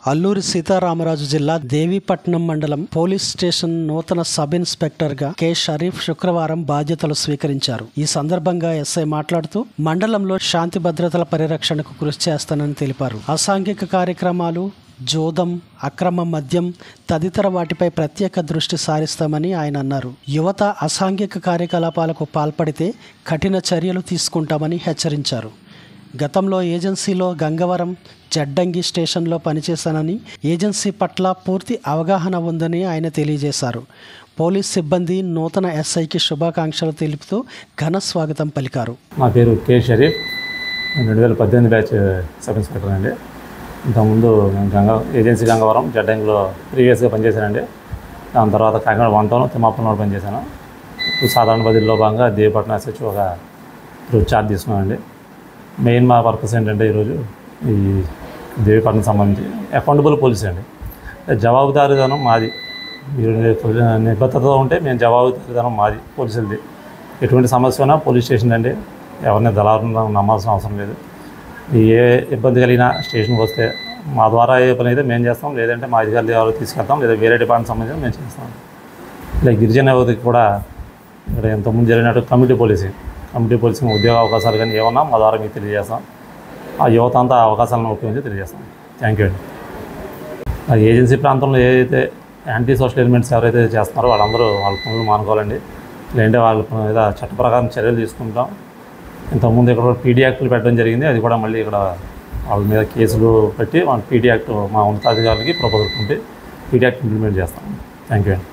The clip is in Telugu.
అల్లూరి సీతారామరాజు జిల్లా దేవీపట్నం మండలం పోలీస్ స్టేషన్ నూతన సబ్ ఇన్స్పెక్టర్ గా కె షరీఫ్ శుక్రవారం బాధ్యతలు స్వీకరించారు. ఈ సందర్భంగా ఎస్ఐ మాట్లాడుతూ మండలంలో శాంతి భద్రతల పరిరక్షణకు కృషి చేస్తానని తెలిపారు. అసాంఘిక కార్యక్రమాలు, జోదం, అక్రమ మద్యం తదితర వాటిపై ప్రత్యేక దృష్టి సారిస్తామని ఆయన అన్నారు. యువత అసాంఘిక కార్యకలాపాలకు పాల్పడితే కఠిన చర్యలు తీసుకుంటామని హెచ్చరించారు. గతంలో ఏజెన్సీలో గంగవరం, జడ్డంగి స్టేషన్లో పనిచేశానని, ఏజెన్సీ పట్ల పూర్తి అవగాహన ఉందని ఆయన తెలియజేశారు. పోలీస్ సిబ్బంది నూతన ఎస్ఐకి శుభాకాంక్షలు తెలుపుతూ ఘన స్వాగతం పలికారు. నా పేరు K Sharif, 2018 batch sub inspector అండి. ఇంతకుముందు ఏజెన్సీ గంగవరం, జడ్డంగిలో ప్రీవియస్గా పనిచేశానండి. దాని తర్వాత కాకినాడ 1 టౌన్, తిమ్మాపురంలో పనిచేశాను. సాధారణ బదిలీలో భాగంగా దేవీపట్నం ఎస్హెచ్ ఒక ఛార్జ్ తీసుకున్నానండి. మెయిన్ మా పర్పస్ ఏంటంటే ఈరోజు ఈ దేవీపట్నం సంబంధించి అకౌంటబుల్ పోలీస్ అండి. జవాబుదారీతనం మాది. మీరు నిబద్ధతతో ఉంటే మేము జవాబుదారీతనం మాది పోలీసులది. ఎటువంటి సమస్య ఉన్నా పోలీస్ స్టేషన్ అండి. ఎవరిని దళారులను నమ్మాల్సిన అవసరం లేదు. ఏ ఇబ్బంది కలిగినా స్టేషన్కి వస్తే మా ద్వారా ఏ పని అయితే మేము చేస్తాం, లేదంటే మా అధికారులు ఎవరు తీసుకెళ్తాం, లేదా వేరే డిపార్ట్మెంట్ సంబంధించి మేము చేస్తాం. ఇలా గిరిజన యువతకి కూడా ఇక్కడ ఎంతోమంది జరిగినట్టు కమ్యూనిటీ పోలీసింగ్ ఉద్యోగ అవకాశాలు కానీ ఏమన్నా మా ద్వారా మీకు తెలియజేస్తాం. ఆ యువత అంతా అవకాశాలను ఉపయోగించి తెలియజేస్తాం. థ్యాంక్ యూ అండి. ఏజెన్సీ ప్రాంతంలో ఏదైతే యాంటీ సోషల్ ఎలిమెంట్స్ ఎవరైతే చేస్తున్నారో వాళ్ళందరూ వాళ్ళ పనులు మానుకోవాలండి. లేదంటే వాళ్ళ మీద చట్ట ప్రకారం చర్యలు తీసుకుంటాం. ఇంతకుముందు ఇక్కడ పీడీ యాక్ట్లు పెట్టడం జరిగింది. అది కూడా మళ్ళీ ఇక్కడ వాళ్ళ మీద కేసులు పెట్టి వాళ్ళ పీడీ యాక్ట్ మా ఉన్నతాధికారులకి ప్రపోజల్ పంపి పీడీ యాక్ట్ ఇంప్లిమెంట్ చేస్తాం. థ్యాంక్ యూ అండి.